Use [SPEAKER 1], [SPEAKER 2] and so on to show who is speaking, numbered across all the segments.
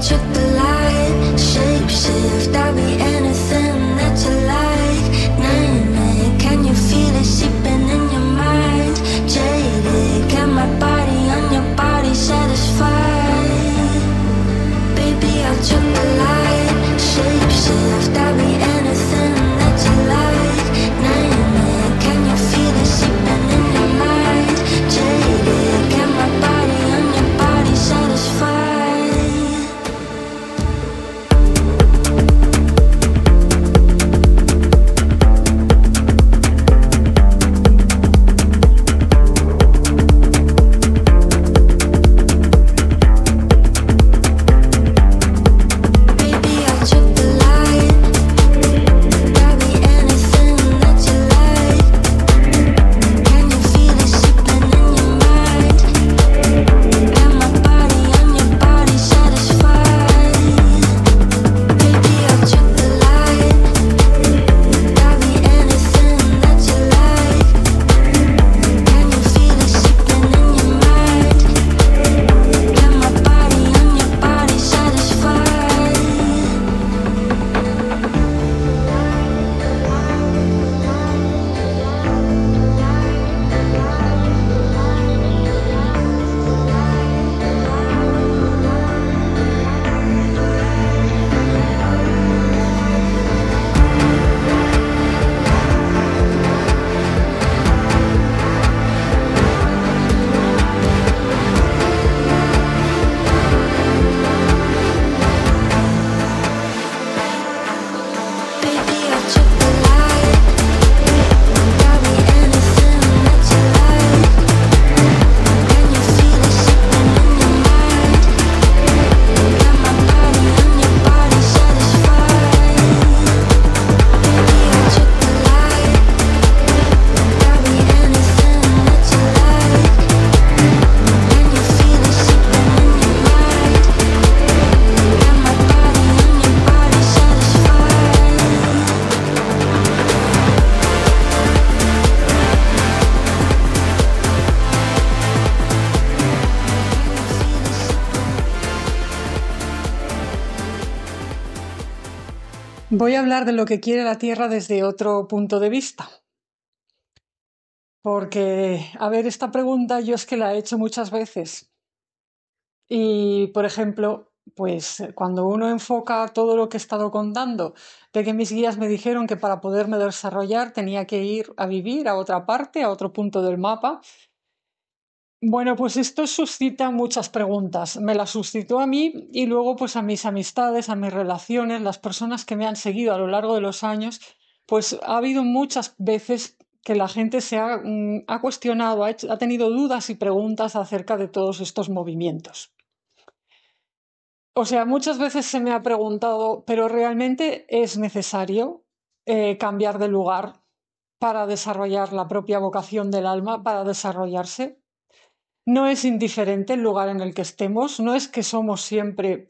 [SPEAKER 1] took the light, shapeshift, I'll be anything that you like. Name it, can you feel it seeping in your mind? Jaded, can my body on your body satisfied? Baby, I took the light, shapeshift, I'll be anything that you like. Name it, can you feel it seeping in your mind? Jaded, can my body on your body satisfied?
[SPEAKER 2] Voy a hablar de lo que quiere la Tierra desde otro punto de vista. Porque, a ver, esta pregunta yo es que la he hecho muchas veces. Y, por ejemplo, pues cuando uno enfoca todo lo que he estado contando, de que mis guías me dijeron que para poderme desarrollar tenía que ir a vivir a otra parte, a otro punto del mapa. Bueno, pues esto suscita muchas preguntas. Me las suscitó a mí y luego pues a mis amistades, a mis relaciones, las personas que me han seguido a lo largo de los años, pues ha habido muchas veces que la gente ha cuestionado, ha tenido dudas y preguntas acerca de todos estos movimientos. O sea, muchas veces se me ha preguntado, ¿pero realmente es necesario cambiar de lugar para desarrollar la propia vocación del alma, para desarrollarse? No es indiferente el lugar en el que estemos, no es que somos siempre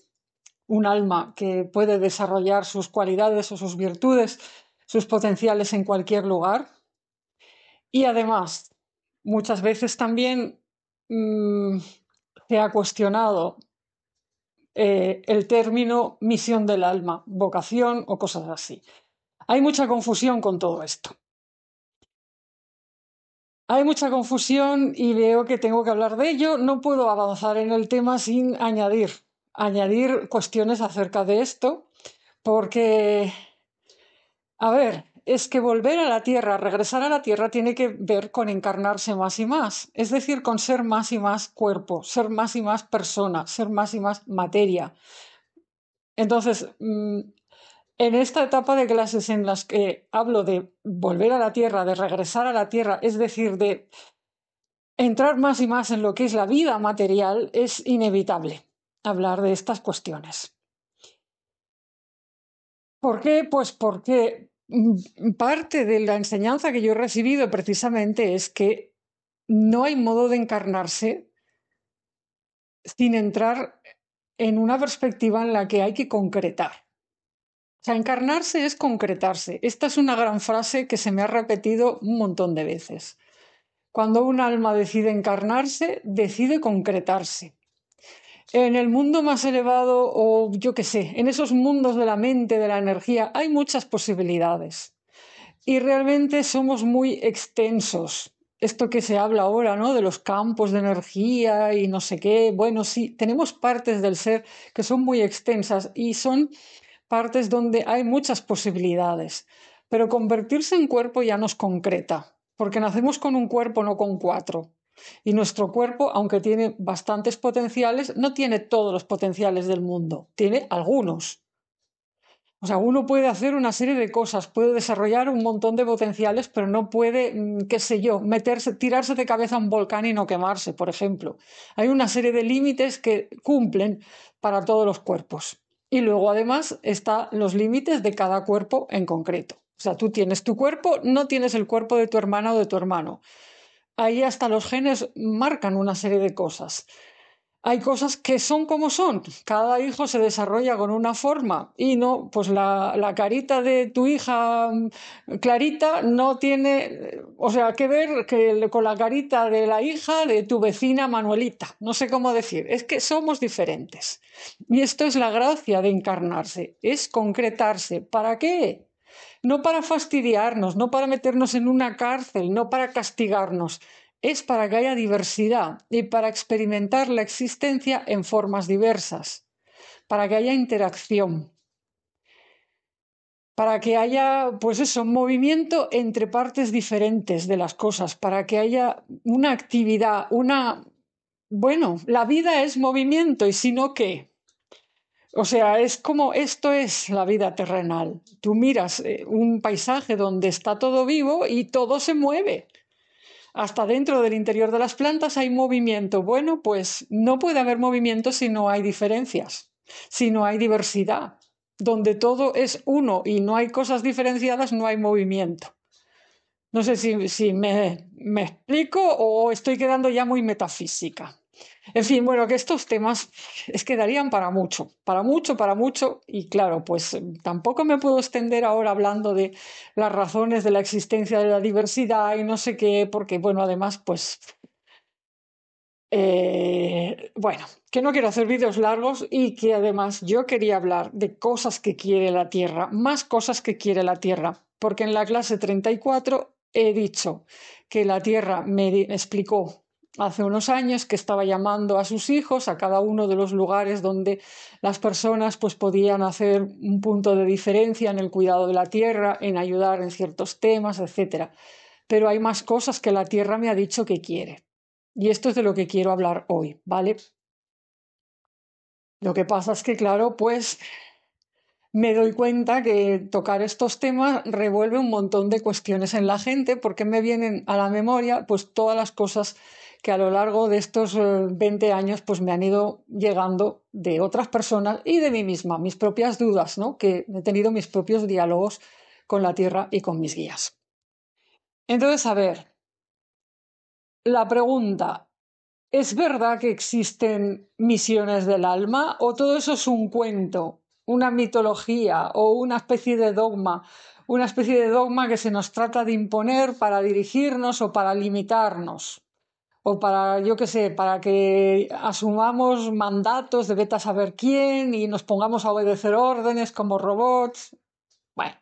[SPEAKER 2] un alma que puede desarrollar sus cualidades o sus virtudes, sus potenciales en cualquier lugar. Y además, muchas veces también se ha cuestionado el término misión del alma, vocación o cosas así. Hay mucha confusión con todo esto. Hay mucha confusión y veo que tengo que hablar de ello. No puedo avanzar en el tema sin añadir cuestiones acerca de esto, porque, a ver, es que volver a la Tierra, regresar a la Tierra, tiene que ver con encarnarse más y más, es decir, con ser más y más cuerpo, ser más y más persona, ser más y más materia. Entonces, en esta etapa de clases en las que hablo de volver a la Tierra, de regresar a la Tierra, es decir, de entrar más y más en lo que es la vida material, es inevitable hablar de estas cuestiones. ¿Por qué? Pues porque parte de la enseñanza que yo he recibido precisamente es que no hay modo de encarnarse sin entrar en una perspectiva en la que hay que concretar. O sea, encarnarse es concretarse. Esta es una gran frase que se me ha repetido un montón de veces. Cuando un alma decide encarnarse, decide concretarse. En el mundo más elevado, o yo qué sé, en esos mundos de la mente, de la energía, hay muchas posibilidades. Y realmente somos muy extensos. Esto que se habla ahora, ¿no? De los campos de energía y no sé qué. Bueno, sí, tenemos partes del ser que son muy extensas y son partes donde hay muchas posibilidades. Pero convertirse en cuerpo ya nos concreta, porque nacemos con un cuerpo, no con cuatro. Y nuestro cuerpo, aunque tiene bastantes potenciales, no tiene todos los potenciales del mundo, tiene algunos. O sea, uno puede hacer una serie de cosas, puede desarrollar un montón de potenciales, pero no puede, qué sé yo, tirarse de cabeza a un volcán y no quemarse, por ejemplo. Hay una serie de límites que cumplen para todos los cuerpos. Y luego, además, están los límites de cada cuerpo en concreto. O sea, tú tienes tu cuerpo, no tienes el cuerpo de tu hermana o de tu hermano. Ahí hasta los genes marcan una serie de cosas. Hay cosas que son como son. Cada hijo se desarrolla con una forma y no, pues la carita de tu hija Clarita no tiene, o sea, que ver con la carita de la hija de tu vecina Manuelita. No sé cómo decir. Es que somos diferentes. Y esto es la gracia de encarnarse, es concretarse. ¿Para qué? No para fastidiarnos, no para meternos en una cárcel, no para castigarnos. Es para que haya diversidad y para experimentar la existencia en formas diversas, para que haya interacción, para que haya, pues eso, movimiento entre partes diferentes de las cosas, para que haya una actividad, Bueno, la vida es movimiento y si no, ¿qué? O sea, es como esto es la vida terrenal. Tú miras un paisaje donde está todo vivo y todo se mueve. Hasta dentro del interior de las plantas hay movimiento. Bueno, pues no puede haber movimiento si no hay diferencias, si no hay diversidad. Donde todo es uno y no hay cosas diferenciadas, no hay movimiento. No sé si me explico o estoy quedando ya muy metafísica. En fin, bueno, que estos temas es que darían para mucho, para mucho, para mucho. Y claro, pues tampoco me puedo extender ahora hablando de las razones de la existencia de la diversidad y no sé qué, porque bueno, además, pues, bueno, que no quiero hacer vídeos largos y que además yo quería hablar de cosas que quiere la Tierra, más cosas que quiere la Tierra, porque en la clase 34 he dicho que la Tierra me explicó hace unos años que estaba llamando a sus hijos a cada uno de los lugares donde las personas pues podían hacer un punto de diferencia en el cuidado de la tierra, en ayudar en ciertos temas, etcétera. Pero hay más cosas que la tierra me ha dicho que quiere. Y esto es de lo que quiero hablar hoy, ¿vale? Lo que pasa es que, claro, pues me doy cuenta que tocar estos temas revuelve un montón de cuestiones en la gente porque me vienen a la memoria pues todas las cosas que a lo largo de estos 20 años pues me han ido llegando de otras personas y de mí misma, mis propias dudas, ¿no? Que he tenido mis propios diálogos con la tierra y con mis guías. Entonces, a ver, la pregunta, ¿es verdad que existen misiones del alma o todo eso es un cuento, una mitología o una especie de dogma que se nos trata de imponer para dirigirnos o para limitarnos? O para, yo qué sé, para que asumamos mandatos de vete a saber quién y nos pongamos a obedecer órdenes como robots. Bueno,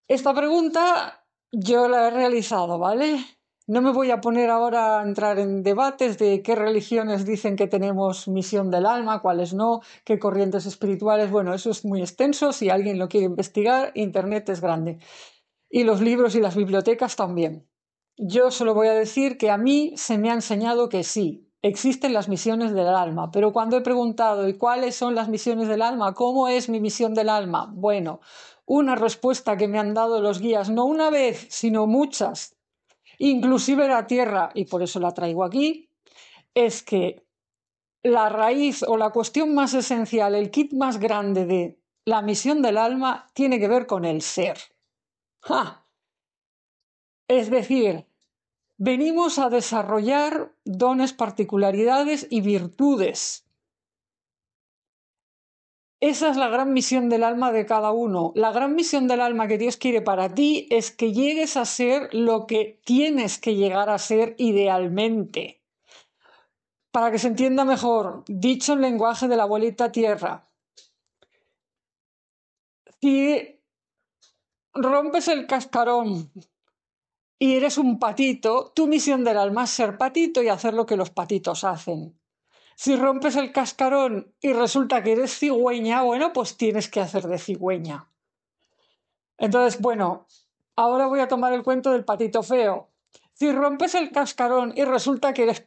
[SPEAKER 2] esta pregunta yo la he realizado, ¿vale? No me voy a poner ahora a entrar en debates de qué religiones dicen que tenemos misión del alma, cuáles no, qué corrientes espirituales. Bueno, eso es muy extenso. Si alguien lo quiere investigar, Internet es grande. Y los libros y las bibliotecas también. Yo solo voy a decir que a mí se me ha enseñado que sí, existen las misiones del alma, pero cuando he preguntado ¿y cuáles son las misiones del alma? ¿Cómo es mi misión del alma? Bueno, una respuesta que me han dado los guías, no una vez, sino muchas, inclusive la Tierra, y por eso la traigo aquí, es que la raíz o la cuestión más esencial, el kit más grande de la misión del alma tiene que ver con el ser. ¡Ja! Es decir, venimos a desarrollar dones, particularidades y virtudes. Esa es la gran misión del alma de cada uno. La gran misión del alma que Dios quiere para ti es que llegues a ser lo que tienes que llegar a ser idealmente. para que se entienda mejor, dicho en lenguaje de la abuelita tierra, si rompes el cascarón y eres un patito, tu misión del alma es ser patito y hacer lo que los patitos hacen. Si rompes el cascarón y resulta que eres cigüeña, bueno, pues tienes que hacer de cigüeña. Entonces, bueno, ahora voy a tomar el cuento del patito feo. Si rompes el cascarón y resulta que eres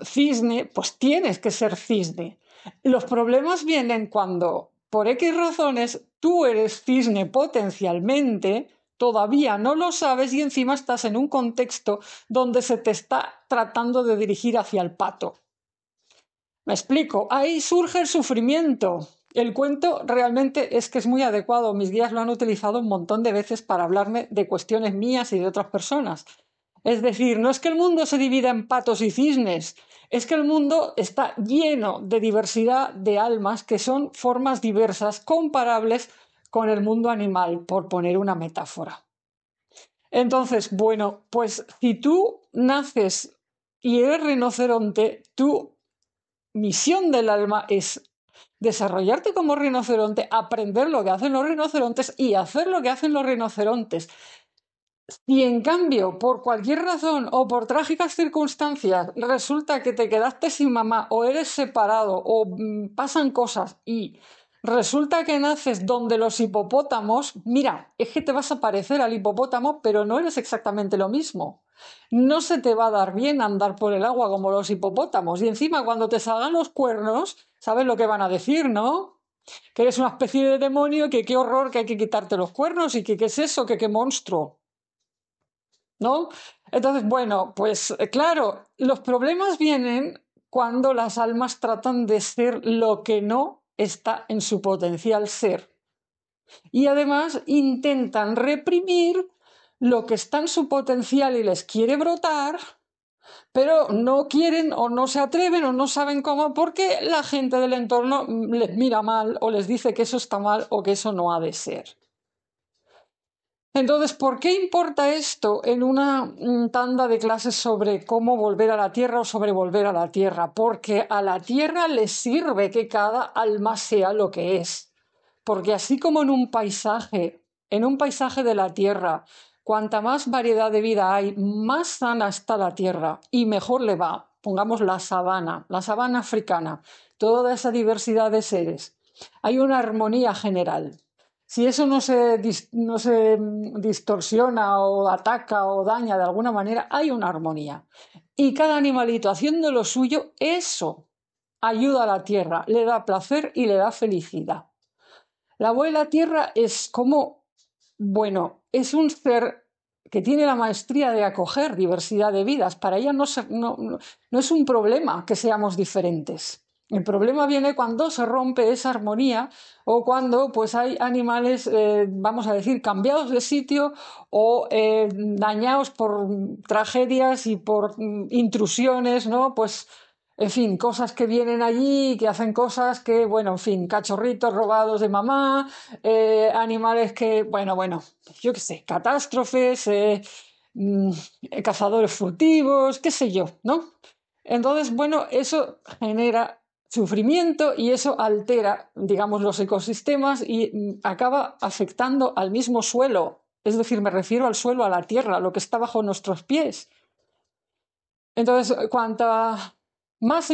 [SPEAKER 2] cisne, pues tienes que ser cisne. Los problemas vienen cuando, por X razones, tú eres cisne potencialmente, todavía no lo sabes y encima estás en un contexto donde se te está tratando de dirigir hacia el pato. Me explico, ahí surge el sufrimiento. El cuento realmente es que es muy adecuado. Mis guías lo han utilizado un montón de veces para hablarme de cuestiones mías y de otras personas. Es decir, no es que el mundo se divida en patos y cisnes, es que el mundo está lleno de diversidad de almas que son formas diversas comparables con el mundo animal, por poner una metáfora. Entonces, bueno, pues si tú naces y eres rinoceronte, tu misión del alma es desarrollarte como rinoceronte, aprender lo que hacen los rinocerontes y hacer lo que hacen los rinocerontes. Si en cambio, por cualquier razón o por trágicas circunstancias, resulta que te quedaste sin mamá o eres separado o pasan cosas y resulta que naces donde los hipopótamos, mira, es que te vas a parecer al hipopótamo, pero no eres exactamente lo mismo. No se te va a dar bien andar por el agua como los hipopótamos. Y encima, cuando te salgan los cuernos, ¿sabes lo que van a decir, no? Que eres una especie de demonio, que qué horror, que hay que quitarte los cuernos y que qué es eso, que qué monstruo. ¿No? Entonces, bueno, pues claro, los problemas vienen cuando las almas tratan de ser lo que no está en su potencial ser. Y además intentan reprimir lo que está en su potencial y les quiere brotar, pero no quieren o no se atreven o no saben cómo porque la gente del entorno les mira mal o les dice que eso está mal o que eso no ha de ser. Entonces, ¿por qué importa esto en una tanda de clases sobre cómo volver a la Tierra o sobre volver a la Tierra? Porque a la Tierra le sirve que cada alma sea lo que es. Porque así como en un paisaje de la Tierra, cuanta más variedad de vida hay, más sana está la Tierra y mejor le va. Pongamos la sabana africana, toda esa diversidad de seres. Hay una armonía general. Si eso no se distorsiona o ataca o daña de alguna manera, hay una armonía. Y cada animalito haciendo lo suyo, eso ayuda a la tierra, le da placer y le da felicidad. La abuela tierra es como, bueno, es un ser que tiene la maestría de acoger diversidad de vidas. Para ella no es un problema que seamos diferentes. El problema viene cuando se rompe esa armonía o cuando pues, hay animales, vamos a decir, cambiados de sitio o dañados por tragedias y por intrusiones, ¿no? Pues, en fin, cosas que vienen allí, que hacen cosas que, bueno, en fin, cachorritos robados de mamá, animales que, bueno, yo qué sé, catástrofes, cazadores furtivos, qué sé yo, ¿no? Entonces, bueno, eso genera sufrimiento y eso altera, digamos, los ecosistemas y acaba afectando al mismo suelo. Es decir, me refiero al suelo, a la tierra, a lo que está bajo nuestros pies. Entonces, cuanto más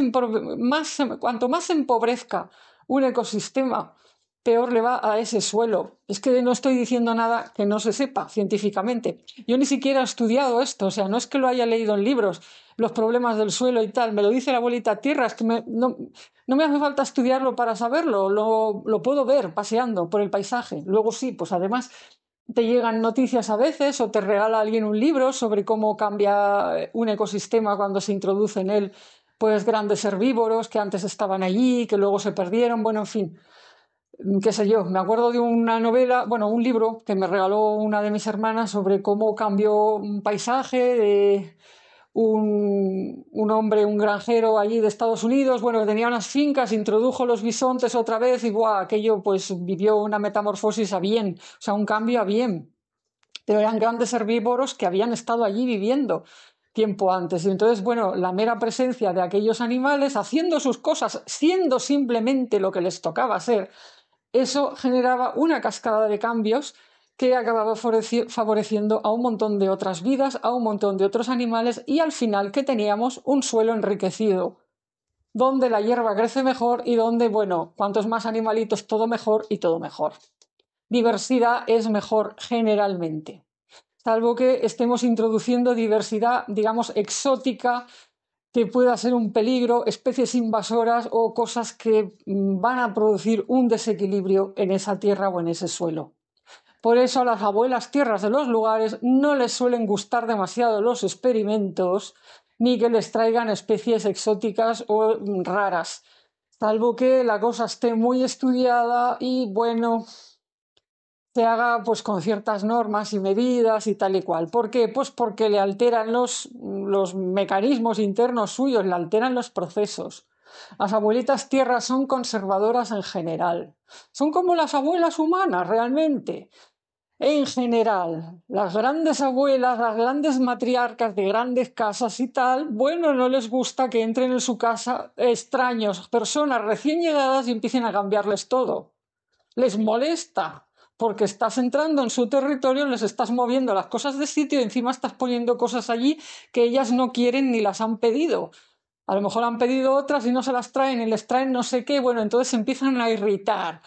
[SPEAKER 2] empobrezca un ecosistema, peor le va a ese suelo. Es que no estoy diciendo nada que no se sepa científicamente. Yo ni siquiera he estudiado esto, o sea, no es que lo haya leído en libros, los problemas del suelo y tal, me lo dice la abuelita tierra, es que no me hace falta estudiarlo para saberlo, lo puedo ver paseando por el paisaje. Luego sí, pues además te llegan noticias a veces o te regala alguien un libro sobre cómo cambia un ecosistema cuando se introduce en él pues grandes herbívoros que antes estaban allí, que luego se perdieron, bueno, en fin, qué sé yo, me acuerdo de una novela, bueno, un libro que me regaló una de mis hermanas sobre cómo cambió un paisaje de un hombre, un granjero allí de Estados Unidos, bueno, que tenía unas fincas, introdujo los bisontes otra vez y ¡buah! Aquello pues vivió una metamorfosis a bien, o sea, un cambio a bien. Pero eran grandes herbívoros que habían estado allí viviendo. tiempo antes. Y entonces, bueno, la mera presencia de aquellos animales haciendo sus cosas, siendo simplemente lo que les tocaba ser, eso generaba una cascada de cambios que acababa favoreciendo a un montón de otras vidas, a un montón de otros animales y al final que teníamos un suelo enriquecido, donde la hierba crece mejor y donde, bueno, cuantos más animalitos, todo mejor y todo mejor. Diversidad es mejor generalmente, salvo que estemos introduciendo diversidad, digamos, exótica, que pueda ser un peligro, especies invasoras o cosas que van a producir un desequilibrio en esa tierra o en ese suelo. Por eso a las abuelas tierras de los lugares no les suelen gustar demasiado los experimentos ni que les traigan especies exóticas o raras, salvo que la cosa esté muy estudiada y, bueno, se haga pues con ciertas normas y medidas y tal y cual. ¿Por qué? Pues porque le alteran los mecanismos internos suyos, le alteran los procesos. Las abuelitas tierras son conservadoras en general. Son como las abuelas humanas, realmente. En general, las grandes abuelas, las grandes matriarcas de grandes casas y tal, bueno, no les gusta que entren en su casa extraños, personas recién llegadas y empiecen a cambiarles todo. Les molesta, porque estás entrando en su territorio, les estás moviendo las cosas de sitio y encima estás poniendo cosas allí que ellas no quieren ni las han pedido. A lo mejor han pedido otras y no se las traen y les traen no sé qué, bueno, entonces se empiezan a irritar.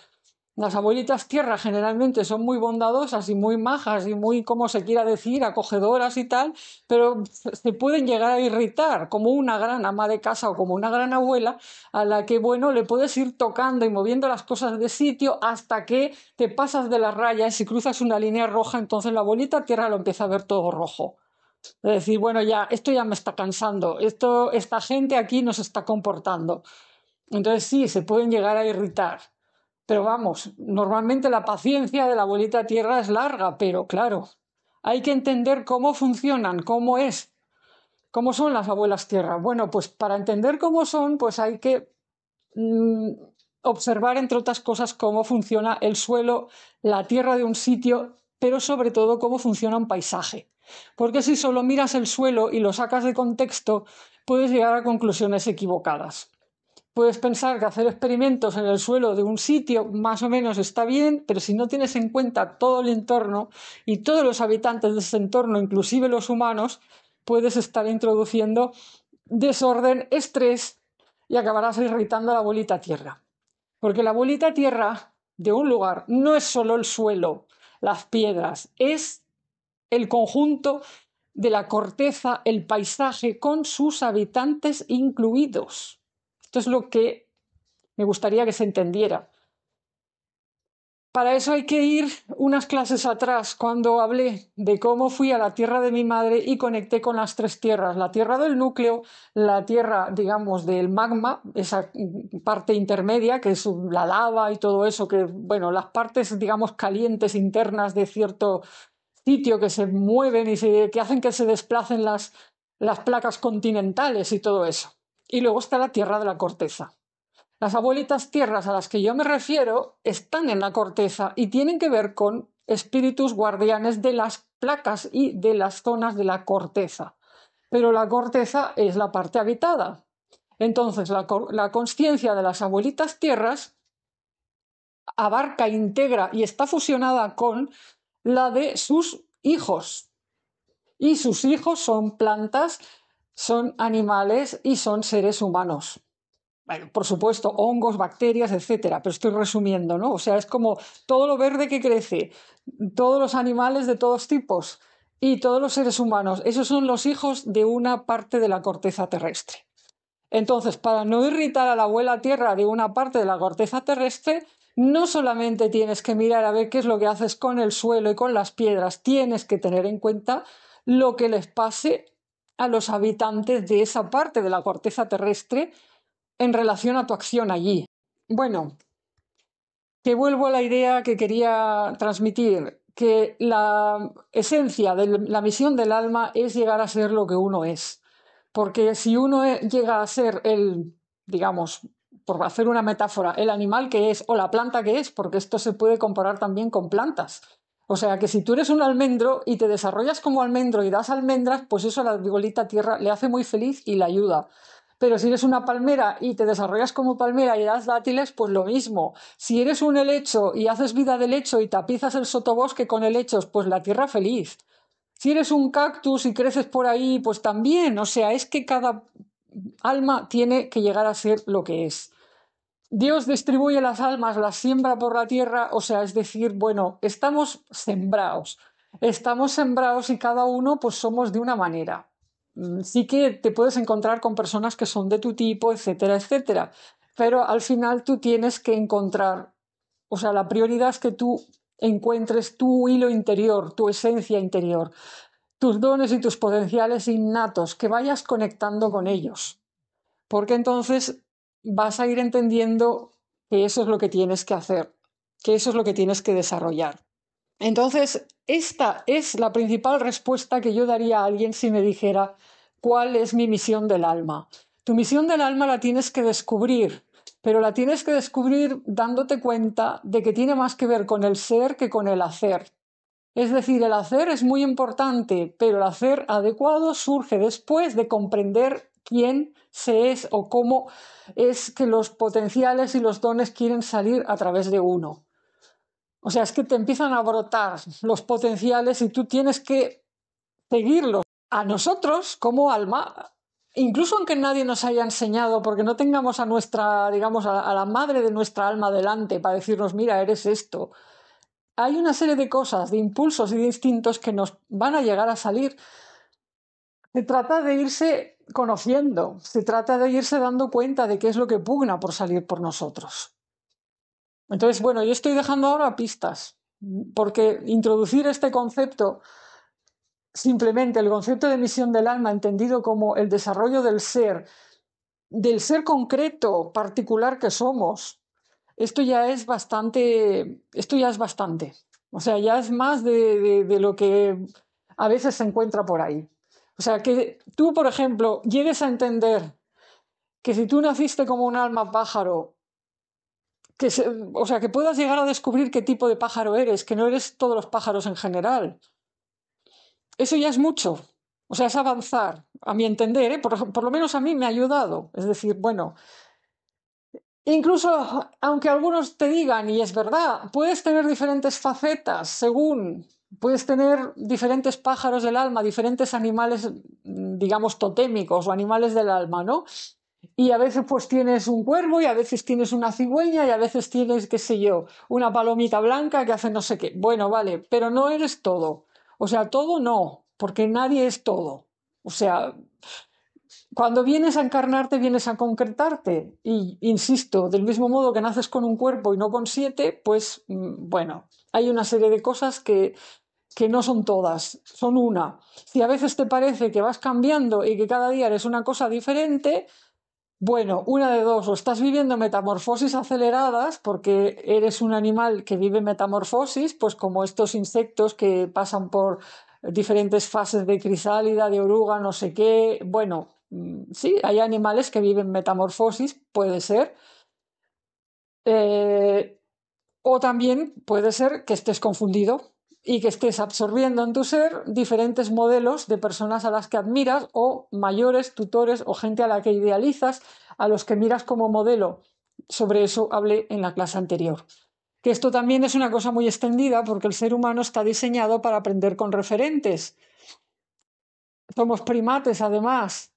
[SPEAKER 2] Las abuelitas tierra generalmente son muy bondadosas y muy majas y muy, como se quiera decir, acogedoras y tal, pero se pueden llegar a irritar como una gran ama de casa o como una gran abuela a la que, bueno, le puedes ir tocando y moviendo las cosas de sitio hasta que te pasas de la raya y si cruzas una línea roja, entonces la abuelita tierra lo empieza a ver todo rojo. Es decir, bueno, ya, esto ya me está cansando, esta gente aquí no se está comportando. Entonces sí, se pueden llegar a irritar. Pero vamos, normalmente la paciencia de la abuelita tierra es larga, pero claro, hay que entender cómo funcionan, cómo son las abuelas tierra. Bueno, pues para entender cómo son, pues hay que observar, entre otras cosas, cómo funciona el suelo, la tierra de un sitio, pero sobre todo cómo funciona un paisaje. Porque si solo miras el suelo y lo sacas de contexto, puedes llegar a conclusiones equivocadas. Puedes pensar que hacer experimentos en el suelo de un sitio más o menos está bien, pero si no tienes en cuenta todo el entorno y todos los habitantes de ese entorno, inclusive los humanos, puedes estar introduciendo desorden, estrés y acabarás irritando a la abuelita tierra. Porque la abuelita tierra de un lugar no es solo el suelo, las piedras, es el conjunto de la corteza, el paisaje con sus habitantes incluidos. Esto es lo que me gustaría que se entendiera. Para eso hay que ir unas clases atrás, cuando hablé de cómo fui a la tierra de mi madre y conecté con las tres tierras. La tierra del núcleo, la tierra, digamos, del magma, esa parte intermedia, que es la lava y todo eso, que, bueno, las partes, digamos, calientes internas de cierto sitio que se mueven y que hacen que se desplacen las placas continentales y todo eso. Y luego está la tierra de la corteza. Las abuelitas tierras a las que yo me refiero están en la corteza y tienen que ver con espíritus guardianes de las placas y de las zonas de la corteza. Pero la corteza es la parte habitada. Entonces, la consciencia de las abuelitas tierras abarca, integra y está fusionada con la de sus hijos. Y sus hijos son plantas, son animales y son seres humanos. Bueno, por supuesto, hongos, bacterias, etcétera, pero estoy resumiendo, ¿no? O sea, es como todo lo verde que crece, todos los animales de todos tipos y todos los seres humanos, esos son los hijos de una parte de la corteza terrestre. Entonces, para no irritar a la abuela tierra de una parte de la corteza terrestre, no solamente tienes que mirar a ver qué es lo que haces con el suelo y con las piedras, tienes que tener en cuenta lo que les pase a los habitantes de esa parte de la corteza terrestre en relación a tu acción allí. Bueno, que vuelvo a la idea que quería transmitir, que la esencia de la misión del alma es llegar a ser lo que uno es. Porque si uno llega a ser digamos, por hacer una metáfora, el animal que es o la planta que es, porque esto se puede comparar también con plantas. O sea que si tú eres un almendro y te desarrollas como almendro y das almendras, pues eso a la bolita tierra le hace muy feliz y le ayuda. Pero si eres una palmera y te desarrollas como palmera y das dátiles, pues lo mismo. Si eres un helecho y haces vida de helecho y tapizas el sotobosque con helechos, pues la tierra feliz. Si eres un cactus y creces por ahí, pues también. O sea, es que cada alma tiene que llegar a ser lo que es. Dios distribuye las almas, las siembra por la tierra, o sea, es decir, bueno, estamos sembrados y cada uno pues somos de una manera. Sí que te puedes encontrar con personas que son de tu tipo, etcétera, etcétera, pero al final tú tienes que encontrar, o sea, la prioridad es que tú encuentres tu hilo interior, tu esencia interior, tus dones y tus potenciales innatos, que vayas conectando con ellos, porque entonces vas a ir entendiendo que eso es lo que tienes que hacer, que eso es lo que tienes que desarrollar. Entonces, esta es la principal respuesta que yo daría a alguien si me dijera cuál es mi misión del alma. Tu misión del alma la tienes que descubrir, pero la tienes que descubrir dándote cuenta de que tiene más que ver con el ser que con el hacer. Es decir, el hacer es muy importante, pero el hacer adecuado surge después de comprender quién se es o cómo es que los potenciales y los dones quieren salir a través de uno. O sea, es que te empiezan a brotar los potenciales y tú tienes que seguirlos. A nosotros, como alma, incluso aunque nadie nos haya enseñado, porque no tengamos a nuestra, digamos, a la madre de nuestra alma delante para decirnos, mira, eres esto, hay una serie de cosas, de impulsos y de instintos que nos van a llegar a salir. Se trata de irse conociendo, se trata de irse dando cuenta de qué es lo que pugna por salir por nosotros. Entonces, bueno, yo estoy dejando ahora pistas, porque introducir este concepto, simplemente el concepto de misión del alma, entendido como el desarrollo del ser concreto, particular que somos, esto ya es bastante. O sea, ya es más de lo que a veces se encuentra por ahí. O sea, que tú, por ejemplo, llegues a entender que si tú naciste como un alma pájaro, o sea, que puedas llegar a descubrir qué tipo de pájaro eres, que no eres todos los pájaros en general. Eso ya es mucho. O sea, es avanzar, a mi entender, ¿eh? Por lo menos a mí me ha ayudado. Es decir, bueno, incluso aunque algunos te digan, y es verdad, puedes tener diferentes facetas según, puedes tener diferentes pájaros del alma, diferentes animales, digamos, totémicos o animales del alma, ¿no? Y a veces pues tienes un cuervo y a veces tienes una cigüeña y a veces tienes, qué sé yo, una palomita blanca que hace no sé qué. Bueno, vale, pero no eres todo. O sea, todo no, porque nadie es todo. O sea, cuando vienes a encarnarte, vienes a concretarte. Y, insisto, del mismo modo que naces con un cuerpo y no con 7, pues, bueno, hay una serie de cosas que no son todas, son una. Si a veces te parece que vas cambiando y que cada día eres una cosa diferente, bueno, una de dos, o estás viviendo metamorfosis aceleradas porque eres un animal que vive metamorfosis, pues como estos insectos que pasan por diferentes fases de crisálida, de oruga, no sé qué. Bueno, sí, hay animales que viven metamorfosis, puede ser. O también puede ser que estés confundido y que estés absorbiendo en tu ser diferentes modelos de personas a las que admiras o mayores, tutores o gente a la que idealizas, a los que miras como modelo. Sobre eso hablé en la clase anterior. Que esto también es una cosa muy extendida porque el ser humano está diseñado para aprender con referentes. Somos primates, además,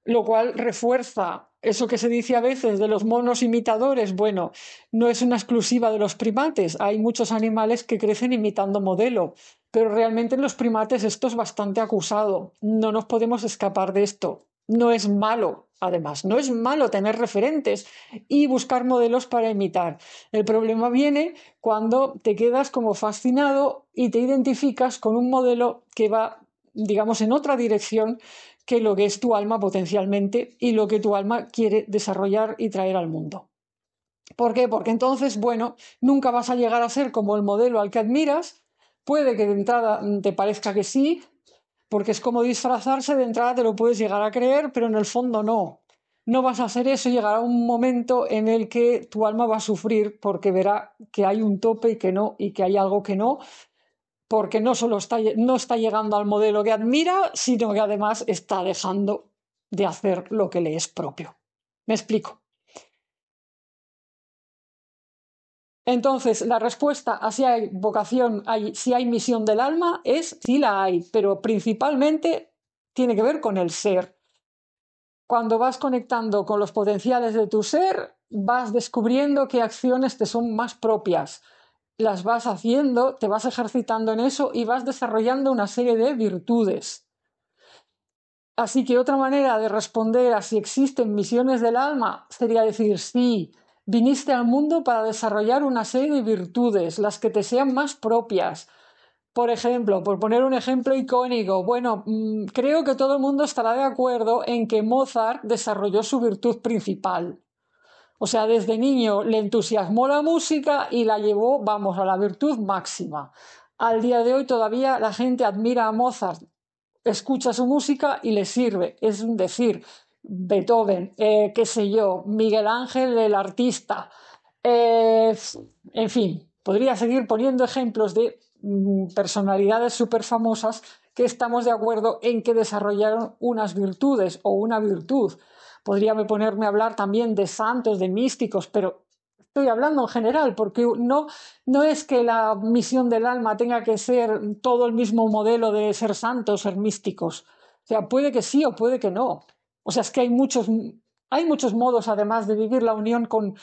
[SPEAKER 2] lo cual refuerza eso que se dice a veces de los monos imitadores. Bueno, no es una exclusiva de los primates. Hay muchos animales que crecen imitando modelo, pero realmente en los primates esto es bastante acusado. No nos podemos escapar de esto. No es malo, además, no es malo tener referentes y buscar modelos para imitar. El problema viene cuando te quedas como fascinado y te identificas con un modelo que va, digamos, en otra dirección que lo que es tu alma potencialmente y lo que tu alma quiere desarrollar y traer al mundo. ¿Por qué? Porque entonces, bueno, nunca vas a llegar a ser como el modelo al que admiras. Puede que de entrada te parezca que sí, porque es como disfrazarse, de entrada te lo puedes llegar a creer, pero en el fondo no. No vas a hacer eso y llegará un momento en el que tu alma va a sufrir porque verá que hay un tope y que no, y que hay algo que no, porque no solo no está llegando al modelo que admira, sino que además está dejando de hacer lo que le es propio. ¿Me explico? Entonces, la respuesta a si hay vocación, si hay misión del alma, es sí la hay, pero principalmente tiene que ver con el ser. Cuando vas conectando con los potenciales de tu ser, vas descubriendo qué acciones te son más propias. Las vas haciendo, te vas ejercitando en eso y vas desarrollando una serie de virtudes. Así que otra manera de responder a si existen misiones del alma sería decir sí. Viniste al mundo para desarrollar una serie de virtudes, las que te sean más propias. Por ejemplo, por poner un ejemplo icónico, bueno, creo que todo el mundo estará de acuerdo en que Mozart desarrolló su virtud principal. O sea, desde niño le entusiasmó la música y la llevó, vamos, a la virtud máxima. Al día de hoy todavía la gente admira a Mozart, escucha su música y le sirve. Es decir, Beethoven, qué sé yo, Miguel Ángel el artista. En fin, podría seguir poniendo ejemplos de personalidades súper famosas que estamos de acuerdo en que desarrollaron unas virtudes o una virtud. Podría ponerme a hablar también de santos, de místicos, pero estoy hablando en general, porque no es que la misión del alma tenga que ser todo el mismo modelo de ser santos, ser místicos. O sea, puede que sí o puede que no. O sea, es que hay muchos modos, además, de vivir la unión con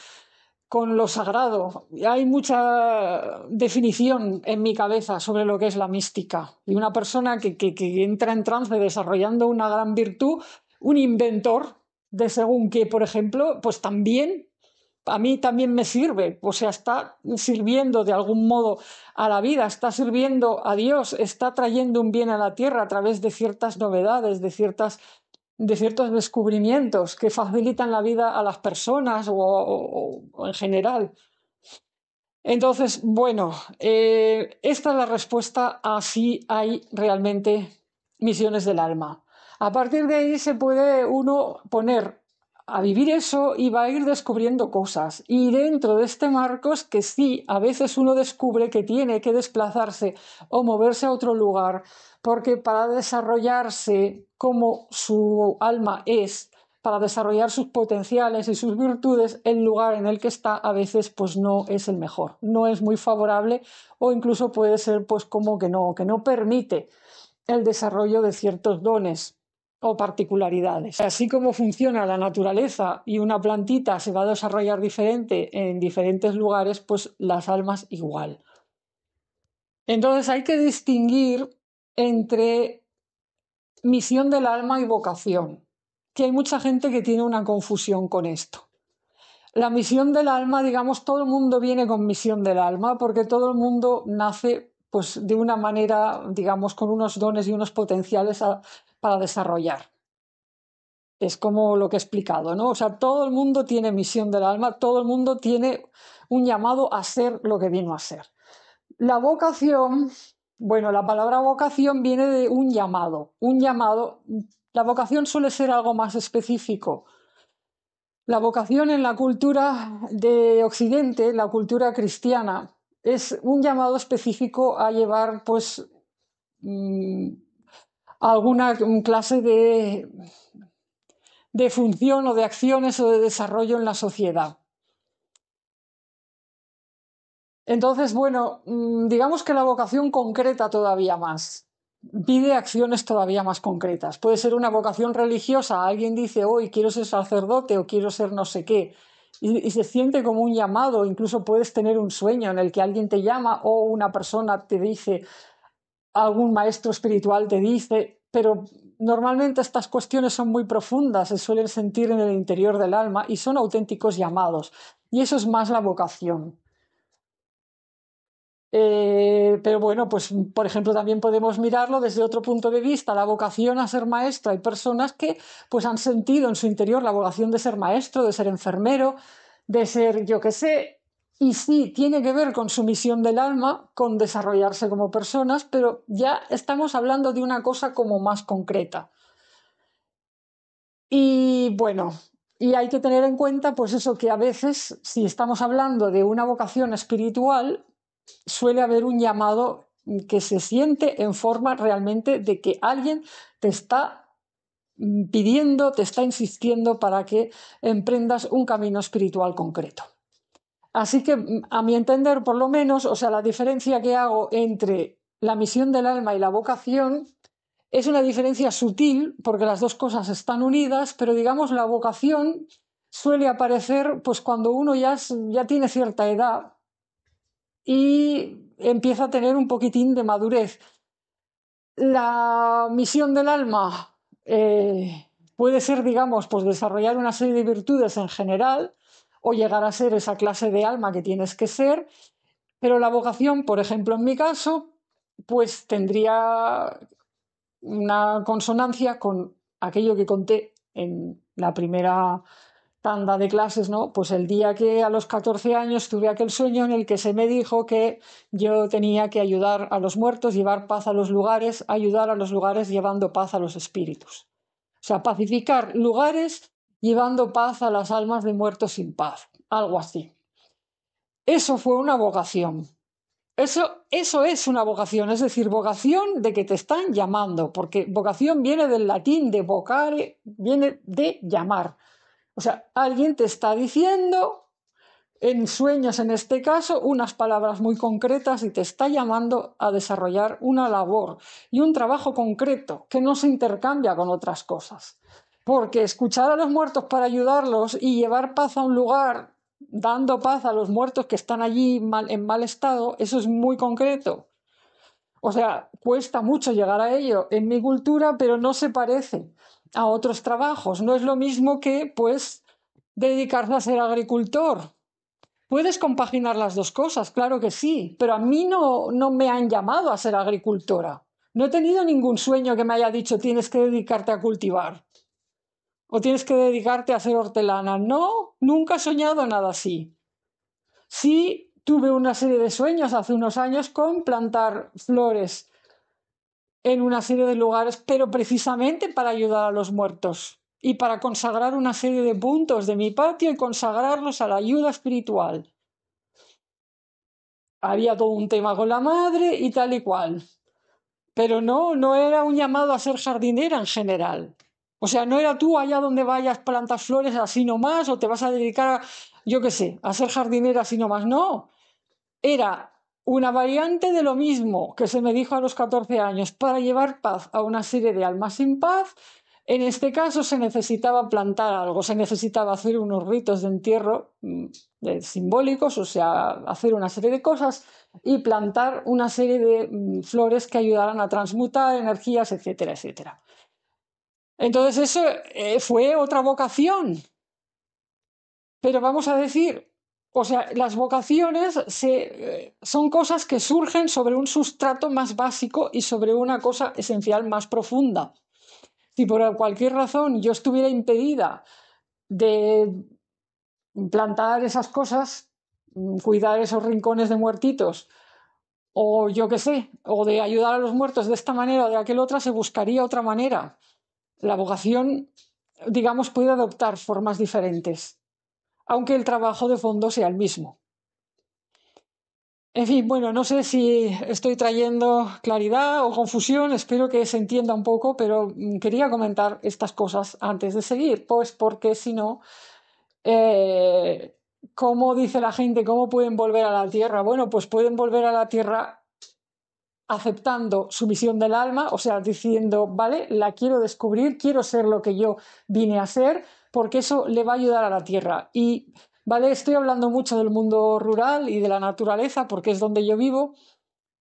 [SPEAKER 2] lo sagrado. Hay mucha definición en mi cabeza sobre lo que es la mística. Y una persona que entra en trance desarrollando una gran virtud, un inventor de según qué, por ejemplo, pues también, a mí también me sirve. O sea, está sirviendo de algún modo a la vida, está sirviendo a Dios, está trayendo un bien a la tierra a través de ciertas novedades, de ciertos descubrimientos que facilitan la vida a las personas o en general. Entonces, bueno, esta es la respuesta a si hay realmente misiones del alma. A partir de ahí se puede uno poner a vivir eso y va a ir descubriendo cosas. Y dentro de este marco es que sí, a veces uno descubre que tiene que desplazarse o moverse a otro lugar, porque para desarrollarse como su alma es, para desarrollar sus potenciales y sus virtudes, el lugar en el que está a veces pues no es el mejor, no es muy favorable o incluso puede ser pues como que no permite el desarrollo de ciertos dones o particularidades. Así como funciona la naturaleza y una plantita se va a desarrollar diferente en diferentes lugares, pues las almas igual. Entonces hay que distinguir entre misión del alma y vocación, que hay mucha gente que tiene una confusión con esto. La misión del alma, digamos, todo el mundo viene con misión del alma porque todo el mundo nace pues de una manera, digamos, con unos dones y unos potenciales para desarrollar. Es como lo que he explicado, ¿no? O sea, todo el mundo tiene misión del alma, todo el mundo tiene un llamado a ser lo que vino a ser. La vocación, bueno, la palabra vocación viene de un llamado. Un llamado, la vocación suele ser algo más específico. La vocación en la cultura de Occidente, la cultura cristiana, es un llamado específico a llevar, pues, alguna clase de función o de acciones o de desarrollo en la sociedad. Entonces, bueno, digamos que la vocación concreta todavía más, pide acciones todavía más concretas. Puede ser una vocación religiosa, alguien dice, hoy quiero ser sacerdote o quiero ser no sé qué, y se siente como un llamado, incluso puedes tener un sueño en el que alguien te llama o una persona te dice, algún maestro espiritual te dice, pero normalmente estas cuestiones son muy profundas, se suelen sentir en el interior del alma y son auténticos llamados, y eso es más la vocación. Pero bueno, pues por ejemplo también podemos mirarlo desde otro punto de vista, la vocación a ser maestro. Hay personas que pues han sentido en su interior la vocación de ser maestro, de ser enfermero, de ser yo qué sé, y sí, tiene que ver con su misión del alma, con desarrollarse como personas, pero ya estamos hablando de una cosa como más concreta. Y bueno, y hay que tener en cuenta pues eso, que a veces si estamos hablando de una vocación espiritual, suele haber un llamado que se siente en forma realmente de que alguien te está pidiendo, te está insistiendo para que emprendas un camino espiritual concreto. Así que, a mi entender, por lo menos, o sea, la diferencia que hago entre la misión del alma y la vocación es una diferencia sutil, porque las dos cosas están unidas, pero digamos, la vocación suele aparecer pues cuando uno ya tiene cierta edad y empieza a tener un poquitín de madurez. La misión del alma puede ser, digamos, pues desarrollar una serie de virtudes en general o llegar a ser esa clase de alma que tienes que ser, pero la vocación, por ejemplo, en mi caso, pues tendría una consonancia con aquello que conté en la primera tanda de clases, ¿no? Pues el día que a los 14 años tuve aquel sueño en el que se me dijo que yo tenía que ayudar a los muertos, llevar paz a los lugares, ayudar a los lugares llevando paz a los espíritus. O sea, pacificar lugares llevando paz a las almas de muertos sin paz, algo así. Eso fue una vocación. Eso es una vocación, es decir, vocación de que te están llamando, porque vocación viene del latín de vocare, viene de llamar. O sea, alguien te está diciendo, en sueños en este caso, unas palabras muy concretas y te está llamando a desarrollar una labor y un trabajo concreto que no se intercambia con otras cosas. Porque escuchar a los muertos para ayudarlos y llevar paz a un lugar, dando paz a los muertos que están allí en mal estado, eso es muy concreto. O sea, cuesta mucho llegar a ello en mi cultura, pero no se parece a otros trabajos. No es lo mismo que, pues, dedicarse a ser agricultor. Puedes compaginar las dos cosas, claro que sí, pero a mí no me han llamado a ser agricultora. No he tenido ningún sueño que me haya dicho tienes que dedicarte a cultivar o tienes que dedicarte a ser hortelana. No, nunca he soñado nada así. Sí tuve una serie de sueños hace unos años con plantar flores en una serie de lugares, pero precisamente para ayudar a los muertos y para consagrar una serie de puntos de mi patio y consagrarlos a la ayuda espiritual. Había todo un tema con la madre y tal y cual. Pero no era un llamado a ser jardinera en general. O sea, no era tú allá donde vayas plantas flores así nomás o te vas a dedicar, yo qué sé, a ser jardinera así nomás. No, era una variante de lo mismo que se me dijo a los 14 años, para llevar paz a una serie de almas sin paz. En este caso se necesitaba plantar algo, se necesitaba hacer unos ritos de entierro simbólicos, o sea, hacer una serie de cosas y plantar una serie de flores que ayudaran a transmutar energías, etcétera, etcétera. Entonces eso fue otra vocación. Pero vamos a decir, o sea, las vocaciones son cosas que surgen sobre un sustrato más básico y sobre una cosa esencial más profunda. Si por cualquier razón yo estuviera impedida de plantar esas cosas, cuidar esos rincones de muertitos, o yo qué sé, o de ayudar a los muertos de esta manera o de aquella otra, se buscaría otra manera. La vocación, digamos, puede adoptar formas diferentes, aunque el trabajo de fondo sea el mismo. En fin, bueno, no sé si estoy trayendo claridad o confusión, espero que se entienda un poco, pero quería comentar estas cosas antes de seguir, pues porque si no, ¿cómo dice la gente? ¿Cómo pueden volver a la Tierra? Bueno, pues pueden volver a la Tierra aceptando su misión del alma, o sea, diciendo, vale, la quiero descubrir, quiero ser lo que yo vine a ser, porque eso le va a ayudar a la Tierra. Y, vale, estoy hablando mucho del mundo rural y de la naturaleza, porque es donde yo vivo,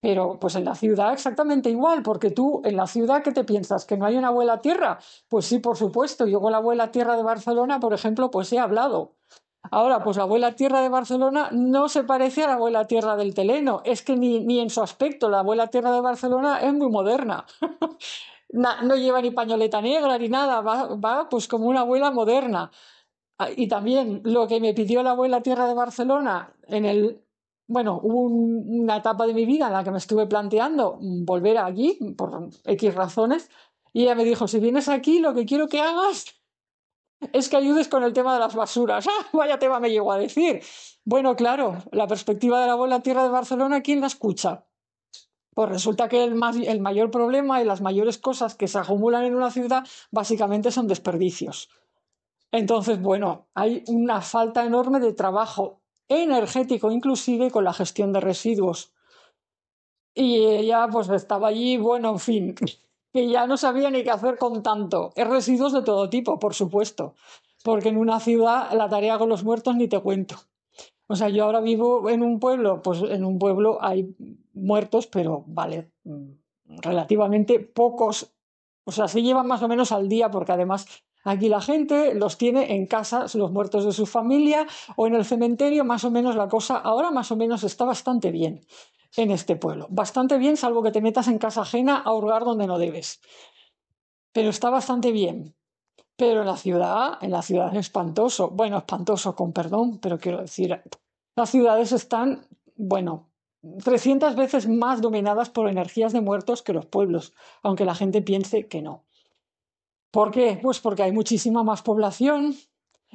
[SPEAKER 2] pero pues en la ciudad exactamente igual, porque tú en la ciudad, ¿qué te piensas? ¿Que no hay una abuela tierra? Pues sí, por supuesto. Yo con la abuela tierra de Barcelona, por ejemplo, pues he hablado. Ahora, pues la abuela tierra de Barcelona no se parece a la abuela tierra del Teleno. Es que ni en su aspecto. La abuela tierra de Barcelona es muy moderna. No lleva ni pañoleta negra ni nada. Va pues como una abuela moderna. Y también lo que me pidió la abuela tierra de Barcelona bueno, hubo una etapa de mi vida en la que me estuve planteando volver allí por X razones. Y ella me dijo, si vienes aquí, lo que quiero que hagas es que ayudes con el tema de las basuras. ¡Ah! Vaya tema me llegó a decir. Bueno, claro, la perspectiva de la abuela tierra de Barcelona, ¿quién la escucha? Pues resulta que el mayor problema y las mayores cosas que se acumulan en una ciudad básicamente son desperdicios. Entonces, bueno, hay una falta enorme de trabajo energético inclusive con la gestión de residuos. Y ella pues estaba allí, bueno, en fin, que ya no sabía ni qué hacer con tanto. Es residuos de todo tipo, por supuesto, porque en una ciudad la tarea con los muertos ni te cuento. O sea, yo ahora vivo en un pueblo, pues en un pueblo hay muertos, pero vale, relativamente pocos. O sea, se llevan más o menos al día, porque además aquí la gente los tiene en casa, los muertos de su familia, o en el cementerio, más o menos la cosa ahora más o menos está bastante bien en este pueblo. Bastante bien, salvo que te metas en casa ajena a hurgar donde no debes. Pero está bastante bien. Pero en la ciudad es espantoso. Bueno, espantoso, con perdón, pero quiero decir, las ciudades están, bueno, 300 veces más dominadas por energías de muertos que los pueblos, aunque la gente piense que no. ¿Por qué? Pues porque hay muchísima más población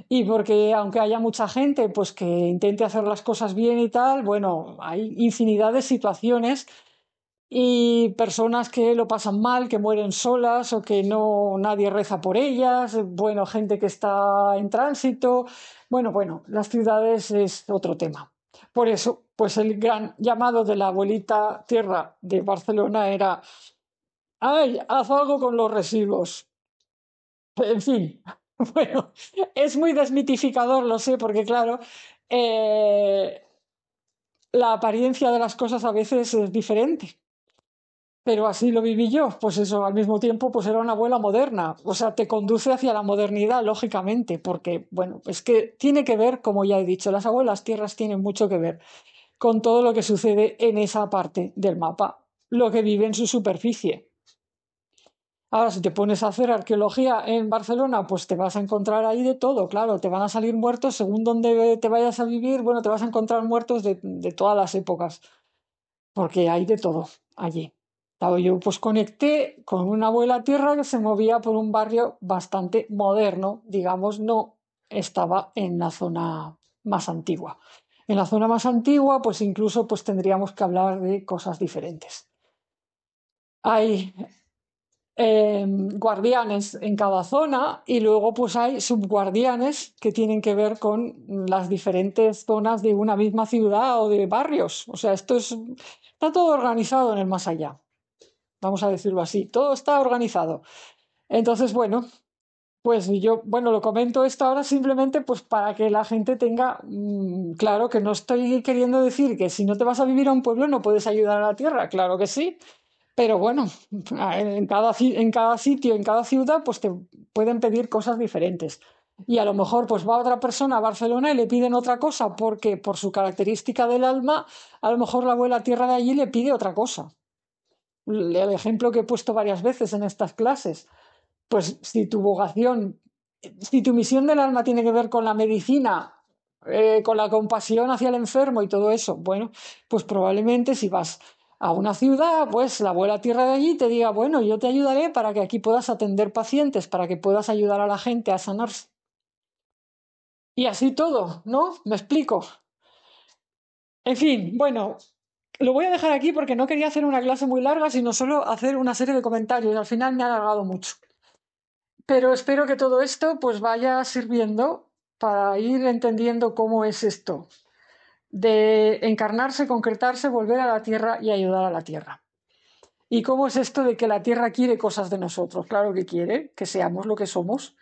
[SPEAKER 2] y porque aunque haya mucha gente pues que intente hacer las cosas bien y tal, bueno, hay infinidad de situaciones y personas que lo pasan mal, que mueren solas o que no nadie reza por ellas, bueno, gente que está en tránsito. Bueno, las ciudades es otro tema. Por eso, pues el gran llamado de la abuelita tierra de Barcelona era, ¡ay, haz algo con los residuos! En fin, bueno, es muy desmitificador, lo sé, porque claro, eh, la apariencia de las cosas a veces es diferente. Pero así lo viví yo, pues eso, al mismo tiempo, pues era una abuela moderna, o sea, te conduce hacia la modernidad, lógicamente, porque, bueno, es que tiene que ver, como ya he dicho, las abuelas tierras tienen mucho que ver con todo lo que sucede en esa parte del mapa, lo que vive en su superficie. Ahora, si te pones a hacer arqueología en Barcelona, pues te vas a encontrar ahí de todo, claro, te van a salir muertos según donde te vayas a vivir, bueno, te vas a encontrar muertos de todas las épocas, porque hay de todo allí. Claro, yo pues conecté con una abuela tierra que se movía por un barrio bastante moderno, digamos, no estaba en la zona más antigua. En la zona más antigua, pues incluso pues tendríamos que hablar de cosas diferentes. Hay guardianes en cada zona y luego pues hay subguardianes que tienen que ver con las diferentes zonas de una misma ciudad o de barrios. O sea, está todo organizado en el más allá. Vamos a decirlo así, todo está organizado. Entonces, bueno, pues yo, bueno, lo comento esto ahora simplemente pues para que la gente tenga claro que no estoy queriendo decir que si no te vas a vivir a un pueblo no puedes ayudar a la tierra, claro que sí, pero bueno, en cada sitio, en cada ciudad, pues te pueden pedir cosas diferentes. Y a lo mejor pues va otra persona a Barcelona y le piden otra cosa porque por su característica del alma, a lo mejor la abuela tierra de allí le pide otra cosa. El ejemplo que he puesto varias veces en estas clases, pues si tu vocación, si tu misión del alma tiene que ver con la medicina, con la compasión hacia el enfermo y todo eso, bueno, pues probablemente si vas a una ciudad, pues la abuela tierra de allí te diga, bueno, yo te ayudaré para que aquí puedas atender pacientes, para que puedas ayudar a la gente a sanarse. Y así todo, ¿no? ¿Me explico? En fin, bueno, lo voy a dejar aquí porque no quería hacer una clase muy larga, sino solo hacer una serie de comentarios. Al final me ha alargado mucho. Pero espero que todo esto pues vaya sirviendo para ir entendiendo cómo es esto de encarnarse, concretarse, volver a la tierra y ayudar a la tierra. ¿Y cómo es esto de que la tierra quiere cosas de nosotros? Claro que quiere, que seamos lo que somos.